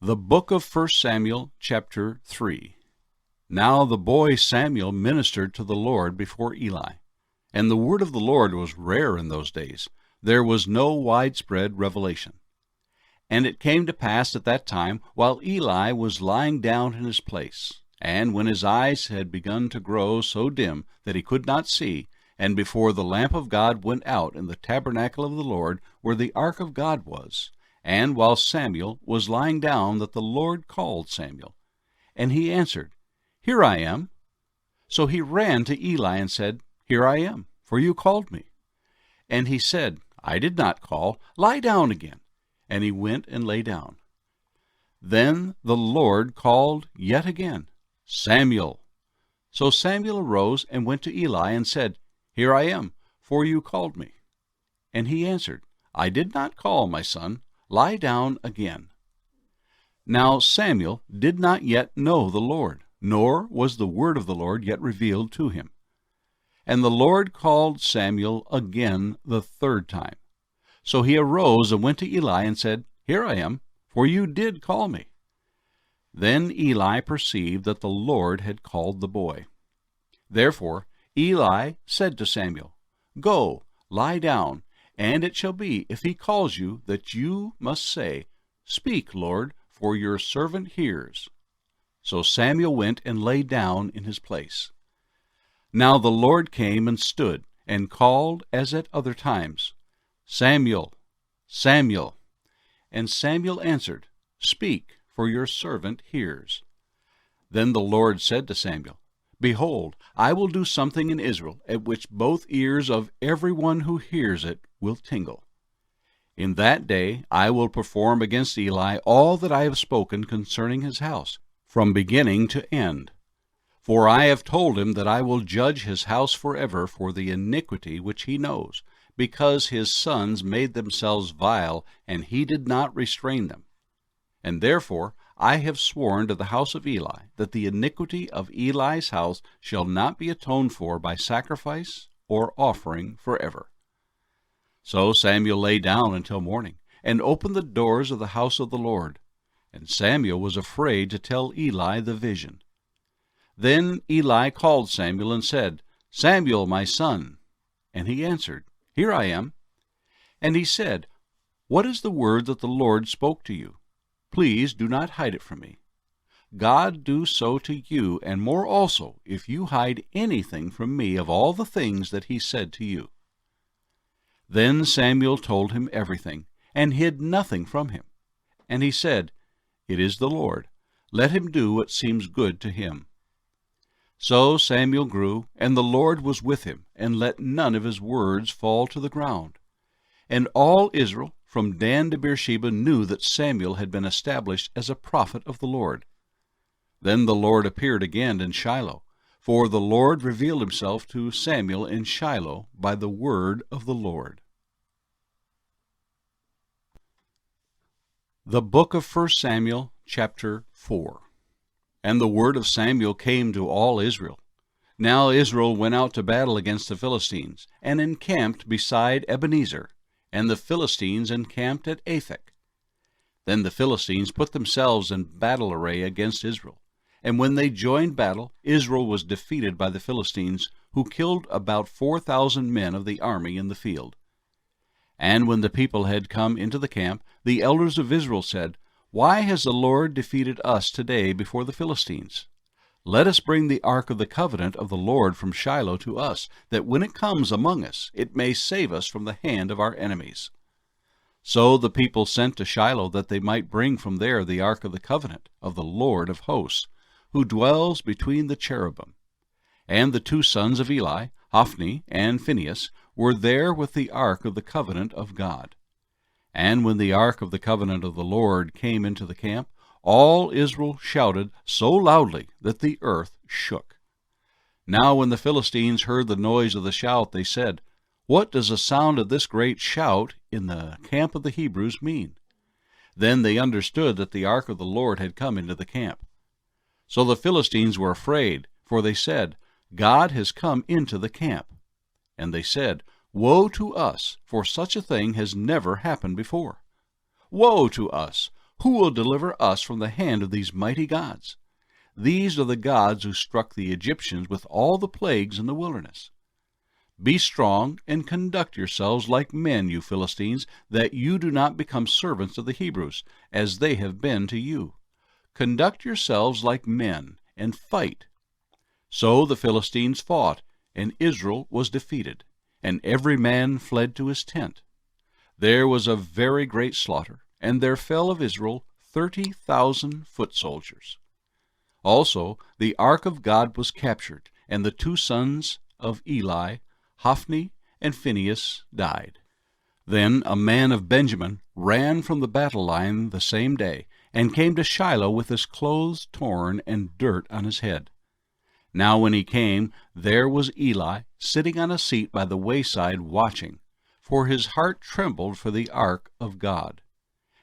The book of 1 Samuel, chapter 3. Now the boy Samuel ministered to the Lord before Eli. And the word of the Lord was rare in those days. There was no widespread revelation. And it came to pass at that time, while Eli was lying down in his place, and when his eyes had begun to grow so dim that he could not see, and before the lamp of God went out in the tabernacle of the Lord, where the ark of God was, and while Samuel was lying down, that the Lord called Samuel. And he answered, Here I am. So he ran to Eli and said, Here I am, for you called me. And he said, I did not call. Lie down again. And he went and lay down. Then the Lord called yet again, Samuel. So Samuel arose and went to Eli and said, Here I am, for you called me. And he answered, I did not call, my son. Lie down again. Now Samuel did not yet know the Lord, nor was the word of the Lord yet revealed to him. And the Lord called Samuel again the third time. So he arose and went to Eli and said, Here I am, for you did call me. Then Eli perceived that the Lord had called the boy. Therefore Eli said to Samuel, Go, lie down, and it shall be, if he calls you, that you must say, Speak, Lord, for your servant hears. So Samuel went and lay down in his place. Now the Lord came and stood, and called as at other times, Samuel, Samuel. And Samuel answered, Speak, for your servant hears. Then the Lord said to Samuel, Behold, I will do something in Israel, at which both ears of every one who hears it will tingle. In that day I will perform against Eli all that I have spoken concerning his house, from beginning to end. For I have told him that I will judge his house forever for the iniquity which he knows, because his sons made themselves vile, and he did not restrain them. And therefore I have sworn to the house of Eli that the iniquity of Eli's house shall not be atoned for by sacrifice or offering forever. So Samuel lay down until morning, and opened the doors of the house of the Lord. And Samuel was afraid to tell Eli the vision. Then Eli called Samuel and said, Samuel, my son. And he answered, Here I am. And he said, What is the word that the Lord spoke to you? Please do not hide it from me. God do so to you, and more also, if you hide anything from me of all the things that he said to you. Then Samuel told him everything, and hid nothing from him. And he said, It is the Lord. Let him do what seems good to him. So Samuel grew, and the Lord was with him, and let none of his words fall to the ground. And all Israel, from Dan to Beersheba, knew that Samuel had been established as a prophet of the Lord. Then the Lord appeared again in Shiloh, for the Lord revealed himself to Samuel in Shiloh by the word of the Lord. The book of 1 Samuel, chapter 4. And the word of Samuel came to all Israel. Now Israel went out to battle against the Philistines, and encamped beside Ebenezer, and the Philistines encamped at Aphek. Then the Philistines put themselves in battle array against Israel. And when they joined battle, Israel was defeated by the Philistines, who killed about 4,000 men of the army in the field. And when the people had come into the camp, the elders of Israel said, Why has the Lord defeated us today before the Philistines? Let us bring the ark of the covenant of the Lord from Shiloh to us, that when it comes among us, it may save us from the hand of our enemies. So the people sent to Shiloh, that they might bring from there the ark of the covenant of the Lord of hosts, who dwells between the cherubim. And the two sons of Eli, Hophni and Phinehas, were there with the ark of the covenant of God. And when the ark of the covenant of the Lord came into the camp, all Israel shouted so loudly that the earth shook. Now when the Philistines heard the noise of the shout, they said, What does the sound of this great shout in the camp of the Hebrews mean? Then they understood that the ark of the Lord had come into the camp. So the Philistines were afraid, for they said, God has come into the camp. And they said, Woe to us, for such a thing has never happened before. Woe to us! Who will deliver us from the hand of these mighty gods? These are the gods who struck the Egyptians with all the plagues in the wilderness. Be strong and conduct yourselves like men, you Philistines, that you do not become servants of the Hebrews, as they have been to you. Conduct yourselves like men, and fight. So the Philistines fought, and Israel was defeated, and every man fled to his tent. There was a very great slaughter, and there fell of Israel 30,000 foot soldiers. Also the ark of God was captured, and the 2 sons of Eli, Hophni and Phinehas, died. Then a man of Benjamin ran from the battle line the same day, and came to Shiloh with his clothes torn and dirt on his head. Now when he came, there was Eli sitting on a seat by the wayside watching, for his heart trembled for the ark of God.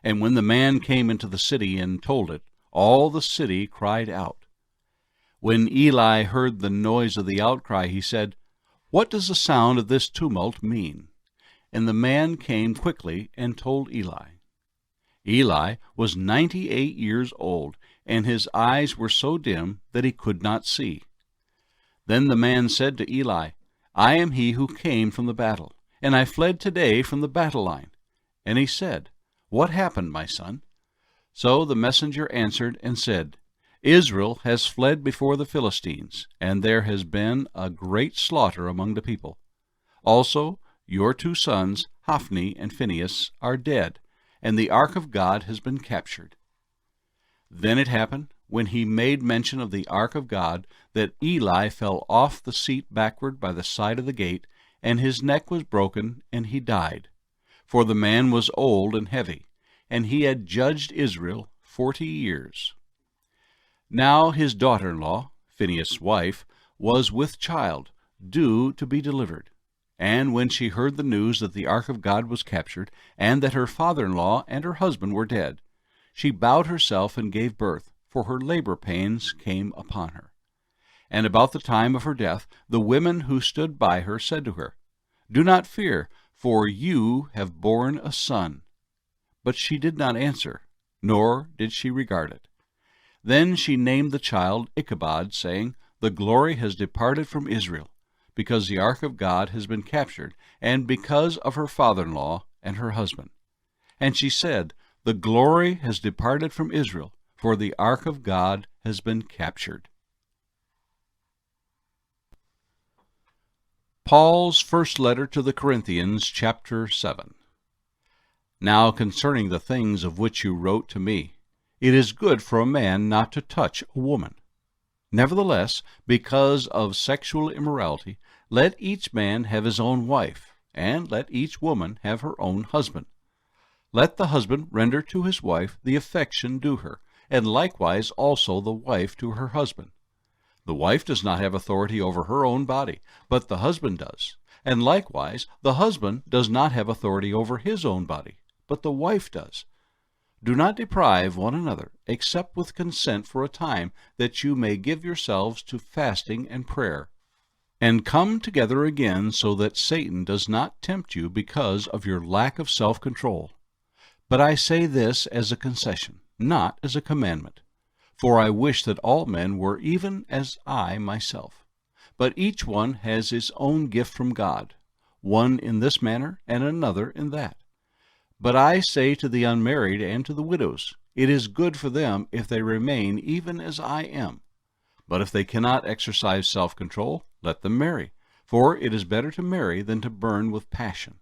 And when the man came into the city and told it, all the city cried out. When Eli heard the noise of the outcry, he said, "What does the sound of this tumult mean?" And the man came quickly and told Eli. Eli was 98 years old, and his eyes were so dim that he could not see. Then the man said to Eli, "I am he who came from the battle, and I fled today from the battle line." And he said, "What happened, my son?" So the messenger answered and said, "Israel has fled before the Philistines, and there has been a great slaughter among the people. Also your 2 sons, Hophni and Phinehas, are dead, and the ark of God has been captured." Then it happened, when he made mention of the ark of God, that Eli fell off the seat backward by the side of the gate, and his neck was broken, and he died. For the man was old and heavy, and he had judged Israel 40 years. Now his daughter-in-law, Phinehas' wife, was with child, due to be delivered. And when she heard the news that the ark of God was captured, and that her father-in-law and her husband were dead, she bowed herself and gave birth, for her labor pains came upon her. And about the time of her death, the women who stood by her said to her, "Do not fear, for you have borne a son." But she did not answer, nor did she regard it. Then she named the child Ichabod, saying, "The glory has departed from Israel, because the ark of God has been captured, and because of her father-in-law and her husband." And she said, "The glory has departed from Israel, for the ark of God has been captured." Paul's first letter to the Corinthians, chapter 7. Now concerning the things of which you wrote to me, it is good for a man not to touch a woman. Nevertheless, because of sexual immorality, let each man have his own wife, and let each woman have her own husband. Let the husband render to his wife the affection due her, and likewise also the wife to her husband. The wife does not have authority over her own body, but the husband does. And likewise the husband does not have authority over his own body, but the wife does. Do not deprive one another, except with consent for a time, that you may give yourselves to fasting and prayer, and come together again, so that Satan does not tempt you because of your lack of self-control. But I say this as a concession, not as a commandment. For I wish that all men were even as I myself. But each one has his own gift from God, one in this manner and another in that. But I say to the unmarried and to the widows, it is good for them if they remain even as I am. But if they cannot exercise self-control, let them marry, for it is better to marry than to burn with passion.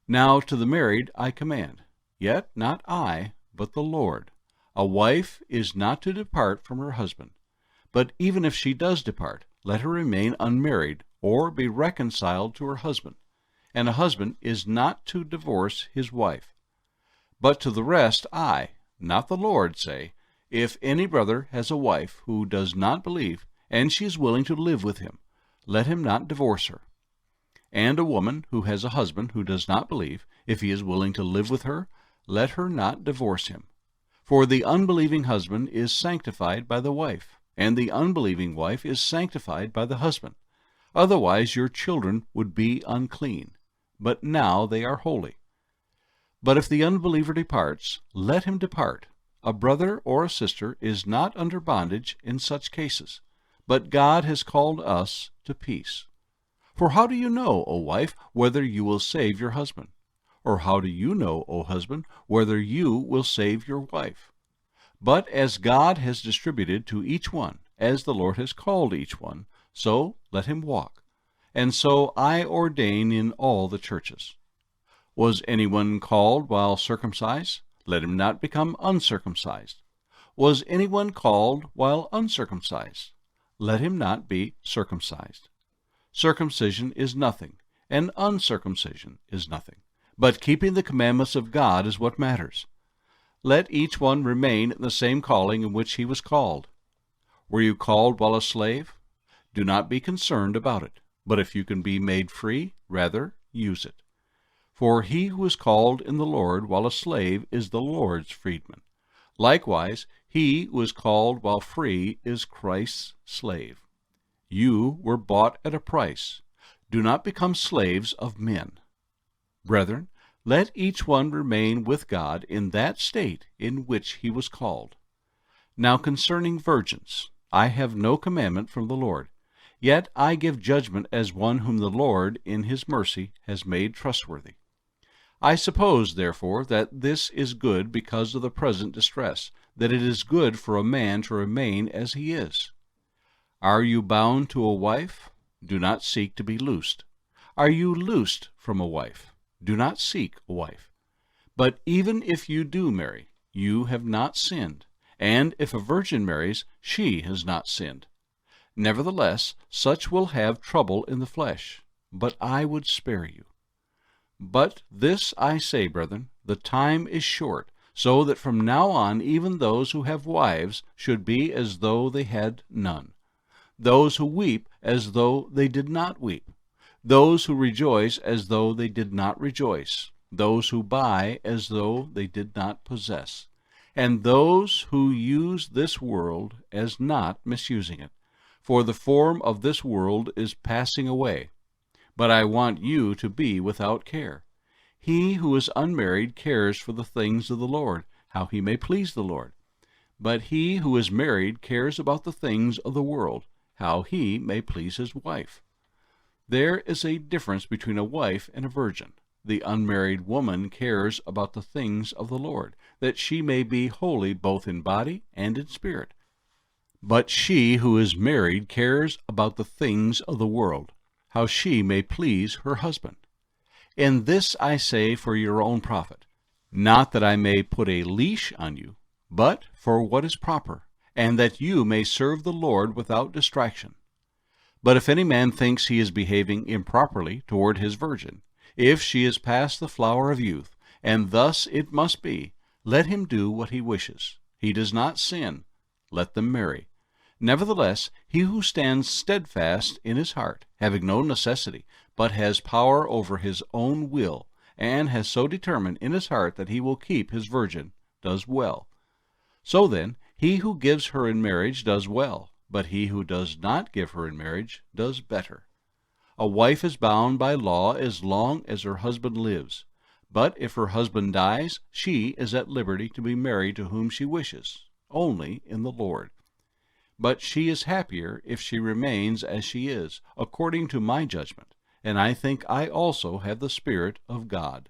Now to the married I command, yet not I, but the Lord. A wife is not to depart from her husband. But even if she does depart, let her remain unmarried, or be reconciled to her husband. And a husband is not to divorce his wife. But to the rest I, not the Lord, say, if any brother has a wife who does not believe, and she is willing to live with him, let him not divorce her. And a woman who has a husband who does not believe, if he is willing to live with her, let her not divorce him. For the unbelieving husband is sanctified by the wife, and the unbelieving wife is sanctified by the husband. Otherwise your children would be unclean, but now they are holy. But if the unbeliever departs, let him depart. A brother or a sister is not under bondage in such cases, but God has called us to peace. For how do you know, O wife, whether you will save your husband? Or how do you know, O husband, whether you will save your wife? But as God has distributed to each one, as the Lord has called each one, so let him walk. And so I ordain in all the churches. Was anyone called while circumcised? Let him not become uncircumcised. Was anyone called while uncircumcised? Let him not be circumcised. Circumcision is nothing, and uncircumcision is nothing, but keeping the commandments of God is what matters. Let each one remain in the same calling in which he was called. Were you called while a slave? Do not be concerned about it, but if you can be made free, rather use it. For he who is called in the Lord while a slave is the Lord's freedman. Likewise, he who is called while free is Christ's slave. You were bought at a price. Do not become slaves of men. Brethren, let each one remain with God in that state in which he was called. Now concerning virgins, I have no commandment from the Lord. Yet I give judgment as one whom the Lord, in his mercy, has made trustworthy. I suppose, therefore, that this is good because of the present distress, that it is good for a man to remain as he is. Are you bound to a wife? Do not seek to be loosed. Are you loosed from a wife? Do not seek a wife. But even if you do marry, you have not sinned, and if a virgin marries, she has not sinned. Nevertheless, such will have trouble in the flesh, but I would spare you. But this I say, brethren, the time is short, so that from now on even those who have wives should be as though they had none, those who weep as though they did not weep, those who rejoice as though they did not rejoice, those who buy as though they did not possess, and those who use this world as not misusing it. For the form of this world is passing away. But I want you to be without care. He who is unmarried cares for the things of the Lord, how he may please the Lord. But he who is married cares about the things of the world, how he may please his wife. There is a difference between a wife and a virgin. The unmarried woman cares about the things of the Lord, that she may be holy both in body and in spirit. But she who is married cares about the things of the world, how she may please her husband. In this I say for your own profit, not that I may put a leash on you, but for what is proper, and that you may serve the Lord without distraction. But if any man thinks he is behaving improperly toward his virgin, if she is past the flower of youth, and thus it must be, let him do what he wishes. He does not sin. Let them marry. Nevertheless, he who stands steadfast in his heart, having no necessity, but has power over his own will, and has so determined in his heart that he will keep his virgin, does well. So then, he who gives her in marriage does well, but he who does not give her in marriage does better. A wife is bound by law as long as her husband lives, but if her husband dies, she is at liberty to be married to whom she wishes, only in the Lord. But she is happier if she remains as she is, according to my judgment, and I think I also have the Spirit of God.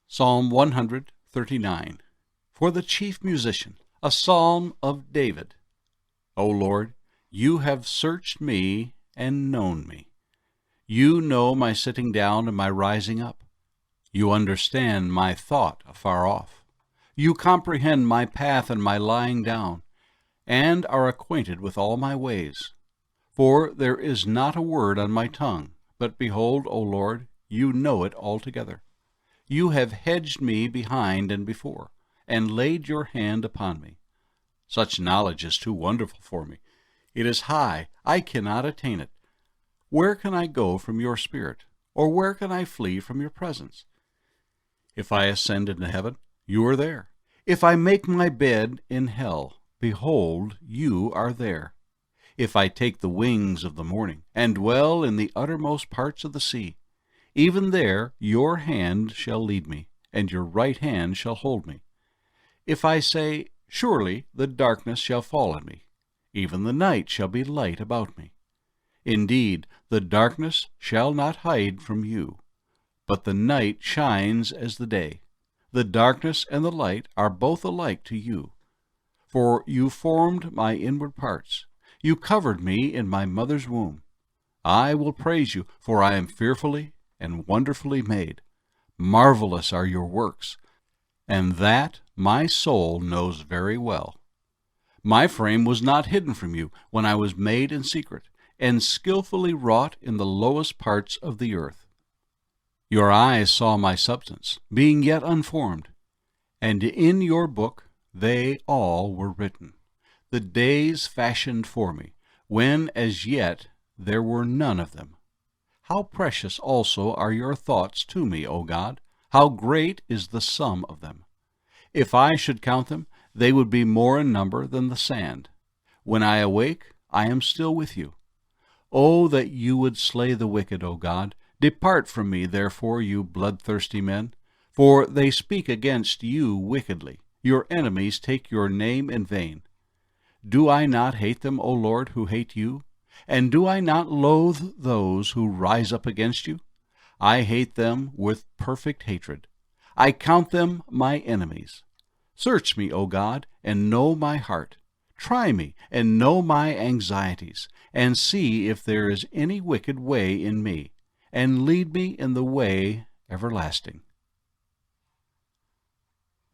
Psalm 139. For the chief musician, a psalm of David. O Lord, you have searched me and known me. You know my sitting down and my rising up. You understand my thought afar off. You comprehend my path and my lying down, and are acquainted with all my ways. For there is not a word on my tongue, but behold, O Lord, you know it altogether. You have hedged me behind and before, and laid your hand upon me. Such knowledge is too wonderful for me. It is high, I cannot attain it. Where can I go from your spirit, or where can I flee from your presence? If I ascend into heaven, you are there. If I make my bed in hell, behold, you are there. If I take the wings of the morning, and dwell in the uttermost parts of the sea, Even there your hand shall lead me, and your right hand shall hold me. If I say, Surely the darkness shall fall on me, even the night shall be light about me. Indeed, the darkness shall not hide from you, but the night shines as the day. The darkness and the light are both alike to you. For you formed my inward parts. You covered me in my mother's womb. I will praise you, for I am fearfully and wonderfully made. Marvelous are your works, and that my soul knows very well. My frame was not hidden from you when I was made in secret, and skillfully wrought in the lowest parts of the earth. Your eyes saw my substance, being yet unformed, and in your book they all were written, the days fashioned for me, when as yet there were none of them. How precious also are your thoughts to me, O God! How great is the sum of them! If I should count them, they would be more in number than the sand. When I awake, I am still with you. Oh, that you would slay the wicked, O God! Depart from me, therefore, you bloodthirsty men, for they speak against you wickedly. Your enemies take your name in vain. Do I not hate them, O Lord, who hate you? And do I not loathe those who rise up against you? I hate them with perfect hatred. I count them my enemies. Search me, O God, and know my heart. Try me, and know my anxieties, and see if there is any wicked way in me, and lead me in the way everlasting.